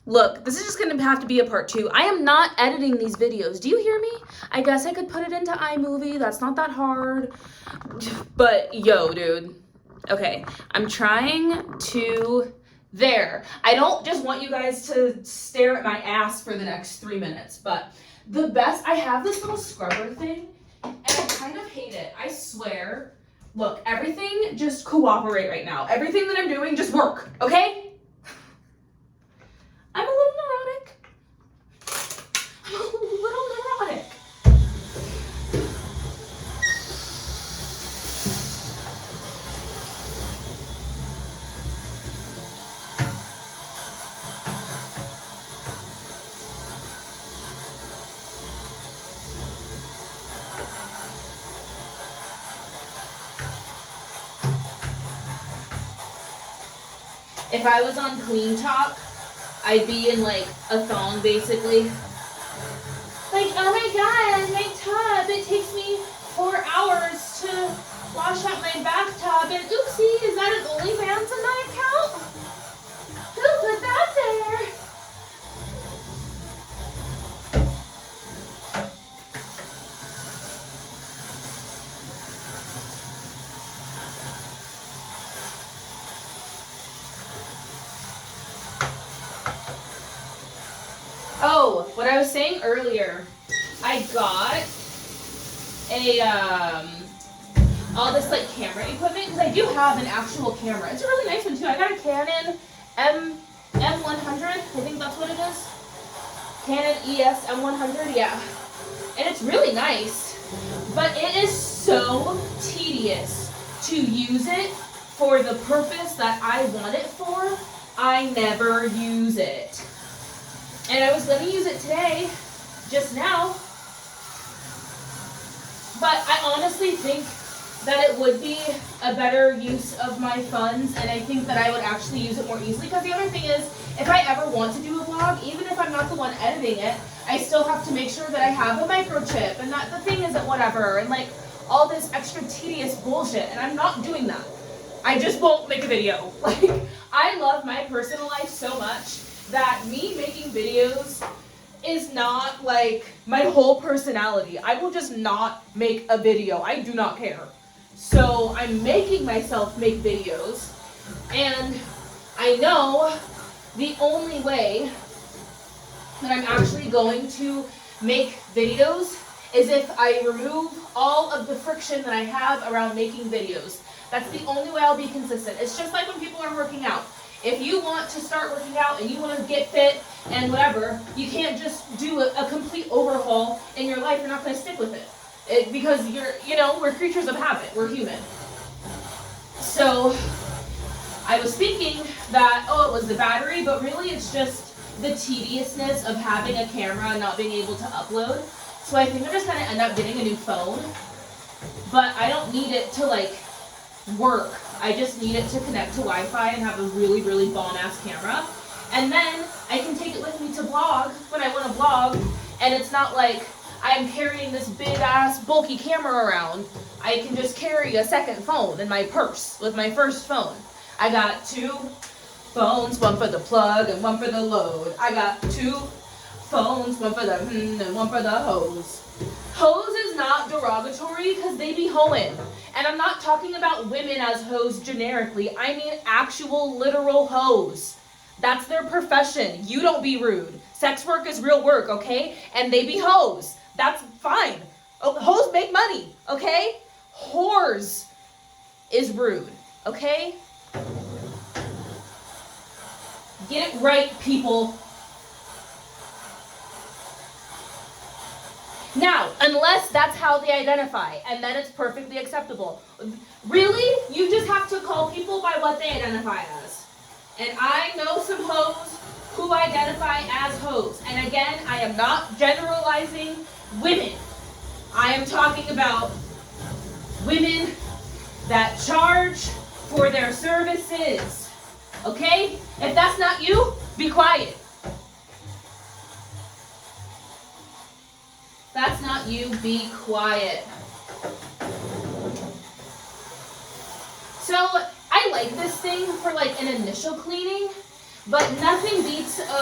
Look, this is just gonna have to be a part 2. I am not editing these videos. Do you hear me? I guess I could put it into iMovie. That's not that hard. But yo, dude. Okay, I'm trying to... There. I don't just want you guys to stare at my ass for the next 3 minutes, but the best... I have this little scrubber thing, and I kind of hate it. I swear. Look, everything just cooperate right now. Everything that I'm doing, just work, okay? I'm a little neurotic. I'm a little neurotic. If I was on Clean Talk, I'd be in like a thong basically. Like, oh my god, my tub, it takes me 4 hours to wash out my bathtub, and oopsie, is that an OnlyFans in my account? Who put that there? Oh, what I was saying earlier, I got all this like camera equipment, because I do have an actual camera. It's a really nice one too. I got a Canon M100, I think that's what it is. Canon ES M100, yeah. And it's really nice, but it is so tedious to use it for the purpose that I want it for. I never use it. And I was going to use it today, just now, but I honestly think that it would be a better use of my funds, and I think that I would actually use it more easily, because the other thing is, if I ever want to do a vlog, even if I'm not the one editing it, I still have to make sure that I have a microchip, and that the thing isn't whatever, and like, all this extra tedious bullshit, and I'm not doing that. I just won't make a video. Like, I love my personal life so much that me making videos is not like my whole personality. I will just not make a video. I do not care. So I'm making myself make videos, and I know the only way that I'm actually going to make videos is if I remove all of the friction that I have around making videos. That's the only way I'll be consistent. It's just like when people are working out. If you want to start working out and you want to get fit and whatever, you can't just do a complete overhaul in your life. You're not going to stick with it. Because we're creatures of habit. We're human. So I was thinking that, it was the battery, but really it's just the tediousness of having a camera and not being able to upload. So I think I'm just going to end up getting a new phone. But I don't need it to like work. I just need it to connect to Wi-Fi and have a really, really bomb-ass camera. And then I can take it with me to vlog when I want to vlog, and it's not like I'm carrying this big-ass, bulky camera around. I can just carry a second phone in my purse with my first phone. I got 2 phones, one for the plug and one for the load. I got 2 phones, one for the and one for the hose. Hose is not derogatory because they be hoeing. And I'm not talking about women as hoes generically. I mean actual literal hoes. That's their profession. You don't be rude. Sex work is real work, okay? And they be hoes. That's fine. Hoes make money, okay? Whores is rude, okay? Get it right, people. Now, unless that's how they identify, and then it's perfectly acceptable. Really, you just have to call people by what they identify as. And I know some hoes who identify as hoes. And again, I am not generalizing women. I am talking about women that charge for their services. Okay? If that's not you, be quiet. That's not you, be quiet. So I like this thing for like an initial cleaning, but nothing beats a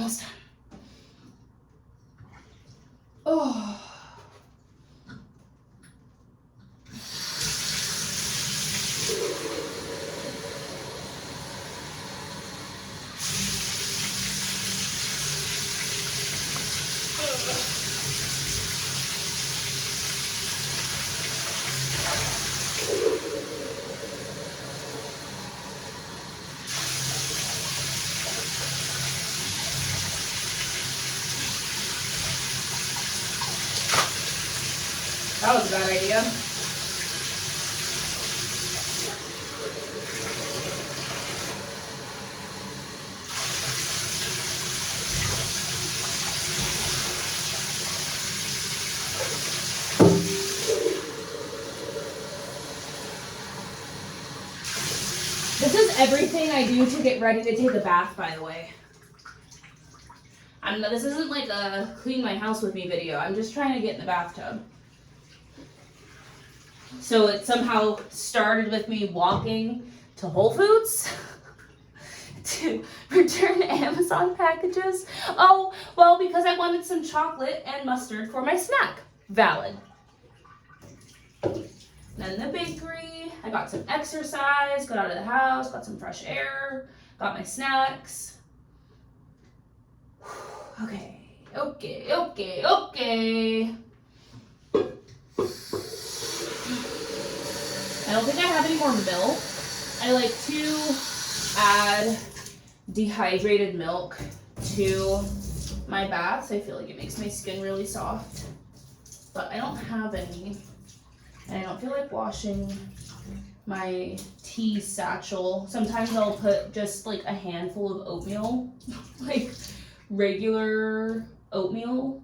almost done. Oh. That was a bad idea. This is everything I do to get ready to take a bath, by the way. This isn't like a clean my house with me video. I'm just trying to get in the bathtub. So it somehow started with me walking to Whole Foods to return Amazon packages. Oh, well, because I wanted some chocolate and mustard for my snack. Valid. Then the bakery. I got some exercise, got out of the house, got some fresh air, got my snacks. Okay. I don't think I have any more milk. I like to add dehydrated milk to my baths. I feel like it makes my skin really soft. But I don't have any. And I don't feel like washing my tea satchel. Sometimes I'll put just like a handful of oatmeal, like regular oatmeal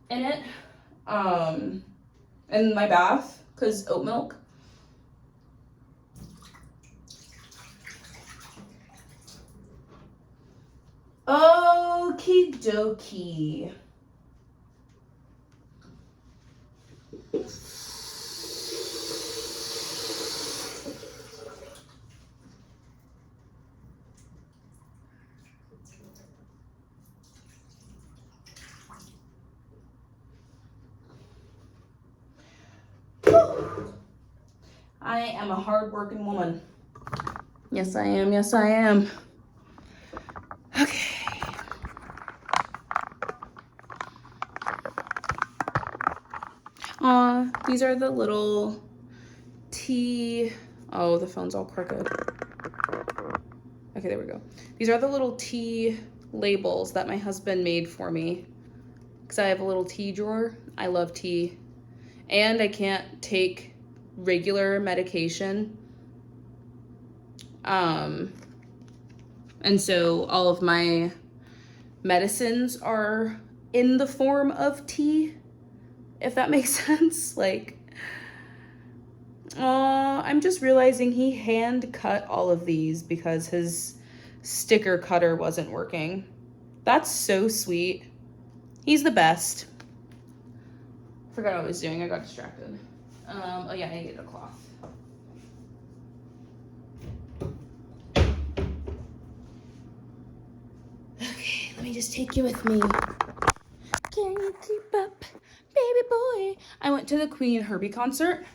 in it, in my bath, because oat milk. Okie dokie. I am a hard-working woman. Yes, I am. Yes, I am. Okay. These are the little tea. Oh, the phone's all crooked. Okay, there we go. These are the little tea labels that my husband made for me because I have a little tea drawer. I love tea. And I can't take regular medication. And so all of my medicines are in the form of tea, if that makes sense. Like, I'm just realizing he hand cut all of these because his sticker cutter wasn't working. That's so sweet. He's the best. Forgot what I was doing. I got distracted. Oh yeah, I needed a cloth. Okay, let me just take you with me. Can you keep up, baby boy? I went to the Queen Herbie concert.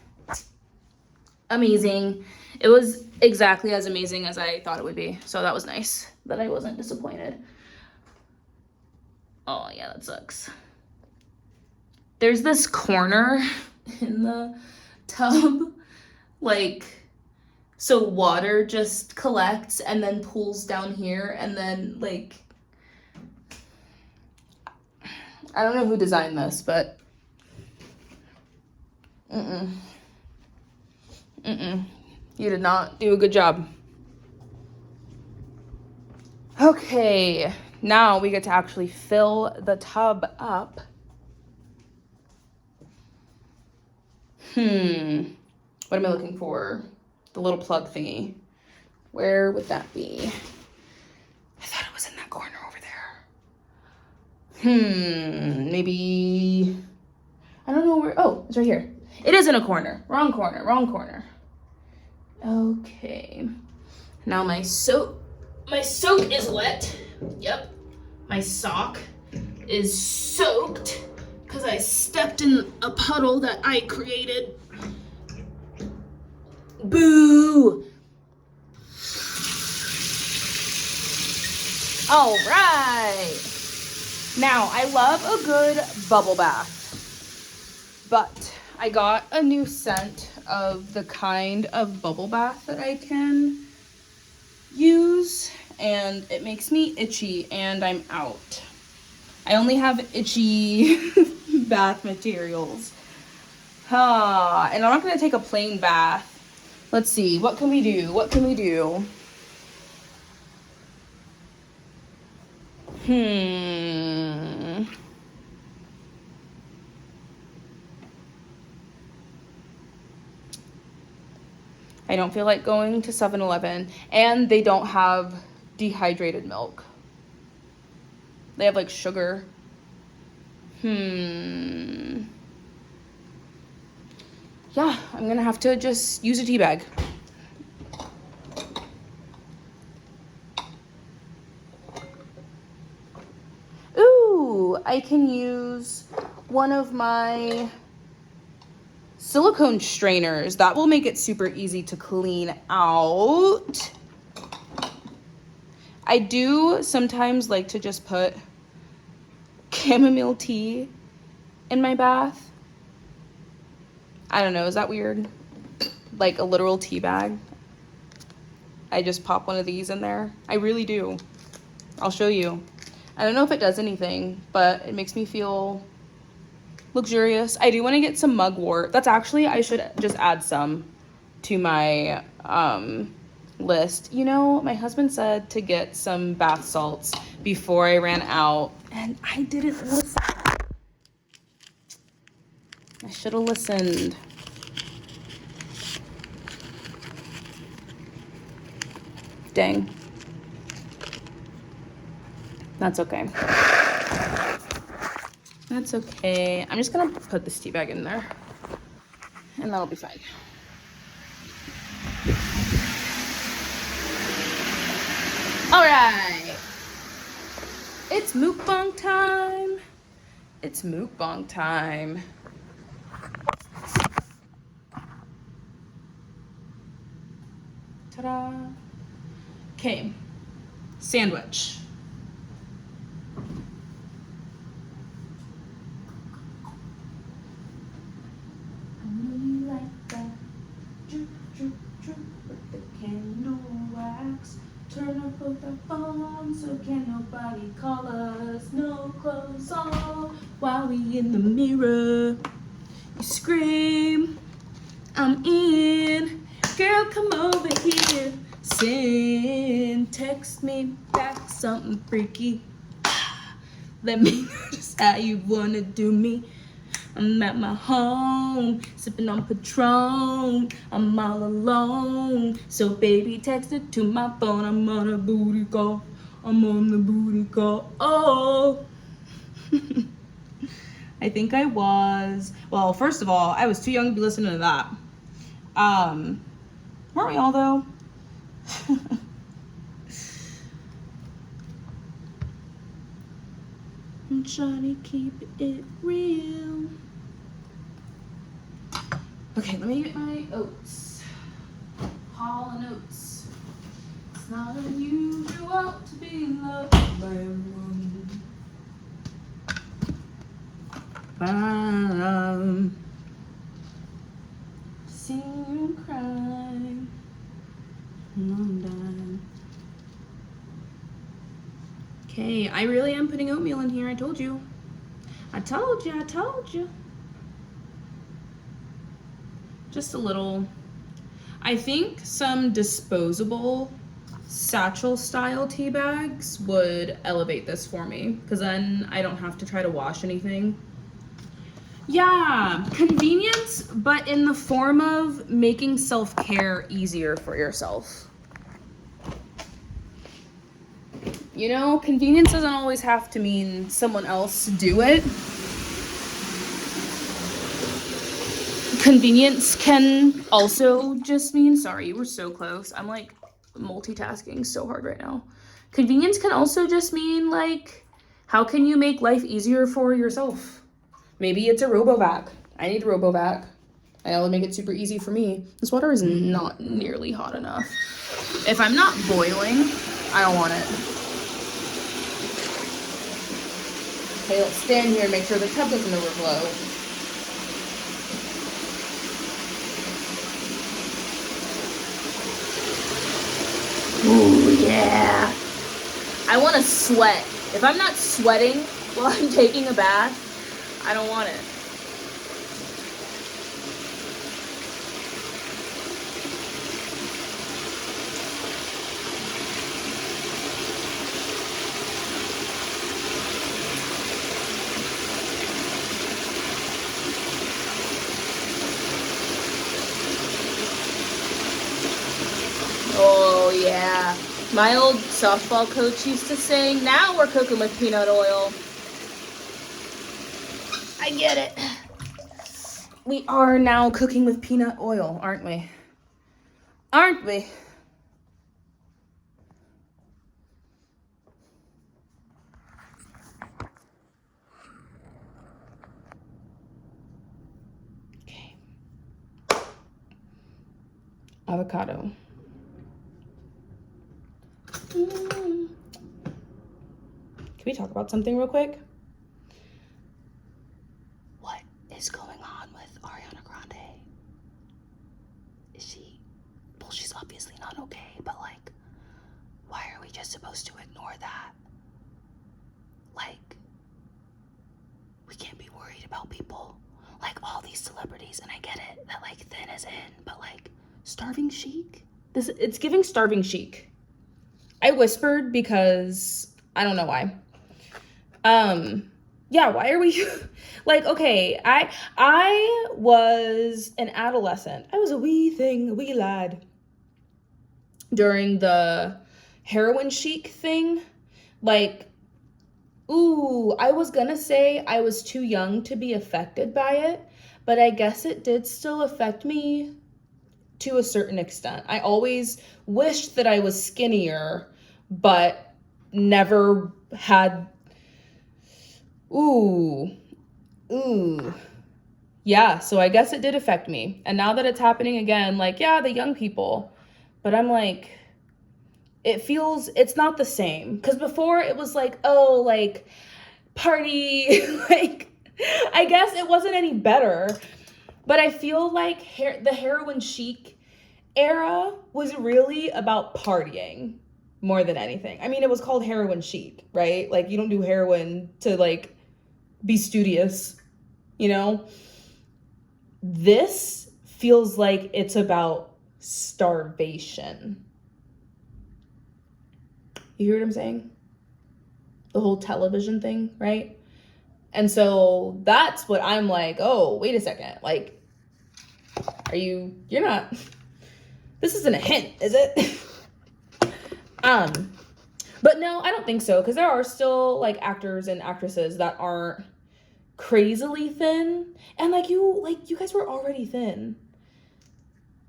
Amazing. It was exactly as amazing as I thought it would be. So that was nice that I wasn't disappointed. Oh yeah, that sucks. There's this corner in the tub, like, so water just collects and then pools down here, and then, like, I don't know who designed this, but you did not do a good job. Okay, now we get to actually fill the tub up. What am I looking for? The little plug thingy. Where would that be? I thought it was in that corner over there. Maybe, I don't know where, oh, it's right here. It is in a corner. Wrong corner, wrong corner. Okay. Now my soak is wet. Yep. My sock is soaked because I stepped in a puddle that I created. Boo! All right. Now, I love a good bubble bath, but I got a new scent of the kind of bubble bath that I can use, and it makes me itchy, and I'm out. I only have itchy bath materials. And I'm not gonna take a plain bath. Let's see, what can we do? What can we do? I don't feel like going to 7-Eleven, and they don't have dehydrated milk. They have like sugar. Yeah, I'm gonna have to just use a tea bag. Ooh, I can use one of my silicone strainers. That will make it super easy to clean out. I do sometimes like to just put chamomile tea in my bath. I don't know, is that weird? Like a literal tea bag. I just pop one of these in there. I really do. I'll show you. I don't know if it does anything, but it makes me feel luxurious. I do want to get some mugwort. That's actually, I should just add some to my list. You know, my husband said to get some bath salts before I ran out, and I didn't listen. I should have listened. Dang. That's okay. That's okay. I'm just gonna put this tea bag in there, and that'll be fine. All right. It's mukbang time. It's mukbang time. Ta-da. Okay. Sandwich. Turn up both our phones so can nobody call us. No clothes on while we in the mirror. You scream, I'm in. Girl, come over here. Text me back something freaky. Let me know just how you wanna do me. I'm at my home, sipping on Patron. I'm all alone, so baby text it to my phone. I'm on a booty call. I'm on the booty call. Oh, I think I was. Well, first of all, I was too young to be listening to that. Weren't we all though? I'm trying to keep it real. Okay, let me get my oats. Hall and Oats. It's not unusual to be loved by everyone. See you cry. I'm done. Okay, I really am putting oatmeal in here. I told you. I told you. I told you. Just a little. I think some disposable satchel style tea bags would elevate this for me, because then I don't have to try to wash anything. Yeah, convenience, but in the form of making self-care easier for yourself. You know, convenience doesn't always have to mean someone else do it. Convenience can also just mean, sorry, you were so close. I'm like multitasking so hard right now. Convenience can also just mean like How can you make life easier for yourself? Maybe it's a RoboVac. I need RoboVac. I know it'll make it super easy for me. This water is not nearly hot enough. If I'm not boiling, I don't want it. Okay, let's stand here and make sure the tub doesn't overflow. Ooh, yeah. I want to sweat. If I'm not sweating while I'm taking a bath, I don't want it. Oh, yeah. My old softball coach used to say, now we're cooking with peanut oil. I get it. We are now cooking with peanut oil, aren't we? Aren't we? Okay. Avocado. Can we talk about something real quick? What is going on with Ariana Grande? Well, she's obviously not okay, but like, why are we just supposed to ignore that? Like, we can't be worried about people, like all these celebrities, and I get it that like Thin is in, but like Starving Chic? It's giving Starving Chic. I whispered because I don't know why. Yeah, why are we like, okay, I was an adolescent. I was a wee lad during the heroin chic thing. Like, ooh, I was gonna say I was too young to be affected by it, but I guess it did still affect me to a certain extent. I always wished that I was skinnier, but never had, ooh. Yeah, so I guess it did affect me. And now that it's happening again, like, yeah, the young people, but I'm like, it's not the same. Because before it was like, oh, like, party, like, I guess it wasn't any better. But I feel like the heroin chic era was really about partying more than anything. I mean, it was called heroin chic, right? Like, you don't do heroin to, like, be studious, you know? This feels like it's about starvation. You hear what I'm saying? The whole television thing, right? And so that's what I'm like, oh, wait a second. Like, you're not, this isn't a hint, is it? But no, I don't think so, because there are still, like, actors and actresses that aren't crazily thin, and, like, you guys were already thin.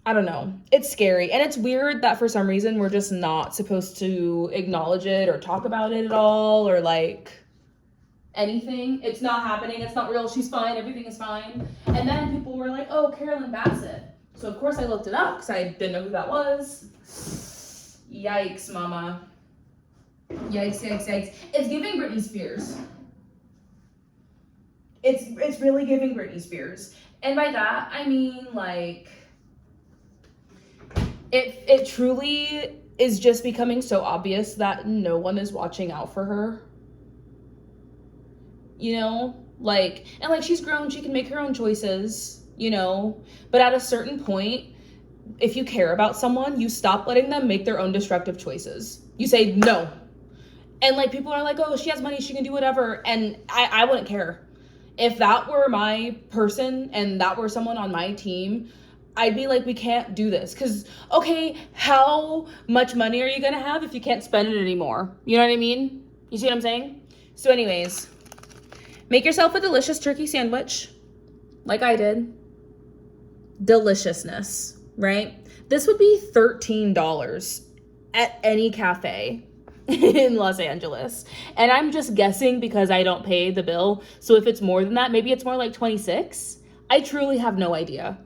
I don't know. It's scary, and it's weird that for some reason we're just not supposed to acknowledge it or talk about it at all, or, like, anything. It's not happening. It's not real. She's fine. Everything is fine. And then people were like, oh, Carolyn Bassett. So, of course, I looked it up because I didn't know who that was. Yikes, mama. Yikes. It's giving Britney Spears. It's really giving Britney Spears. And by that, I mean, like, it truly is just becoming so obvious that no one is watching out for her. You know? Like, and like, she's grown, she can make her own choices, you know? But at a certain point, if you care about someone, you stop letting them make their own destructive choices. You say no. And like, people are like, oh, she has money, she can do whatever. And I wouldn't care. If that were my person and that were someone on my team, I'd be like, we can't do this. Because, okay, how much money are you going to have if you can't spend it anymore? You know what I mean? You see what I'm saying? So anyways, make yourself a delicious turkey sandwich, like I did. Deliciousness, right? This would be $13 at any cafe. in Los Angeles. And I'm just guessing because I don't pay the bill. So if it's more than that, maybe it's more like 26. I truly have no idea.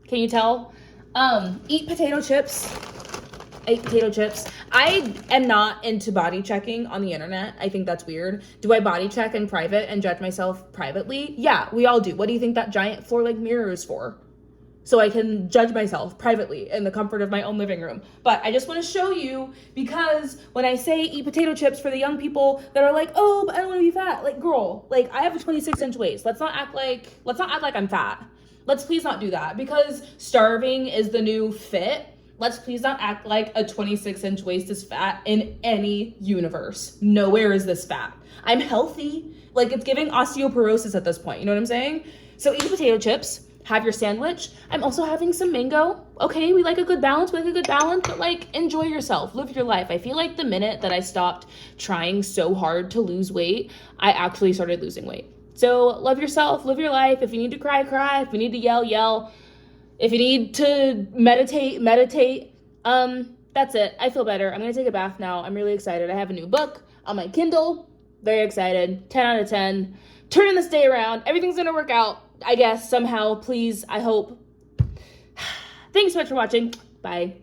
Can you tell? Eat potato chips. I eat potato chips. I am not into body checking on the internet. I think that's weird. Do I body check in private and judge myself privately? Yeah, we all do. What do you think that giant floor-length mirror is for? So I can judge myself privately in the comfort of my own living room. But I just want to show you, because when I say eat potato chips for the young people that are like, oh, but I don't want to be fat. Like, girl, like I have a 26-inch waist. Let's not act like I'm fat. Let's please not do that, because starving is the new fit. Let's please not act like a 26-inch waist is fat in any universe. Nowhere is this fat. I'm healthy. Like, it's giving osteoporosis at this point. You know what I'm saying? So eat potato chips. Have your sandwich. I'm also having some mango. Okay, we like a good balance, but like enjoy yourself, live your life. I feel like the minute that I stopped trying so hard to lose weight, I actually started losing weight. So love yourself, live your life. If you need to cry, cry. If you need to yell, yell. If you need to meditate, meditate. That's it. I feel better. I'm gonna take a bath now. I'm really excited. I have a new book on my Kindle. Very excited. 10 out of 10. Turning this day around. Everything's gonna work out, I guess, somehow. Please, I hope. Thanks so much for watching. Bye.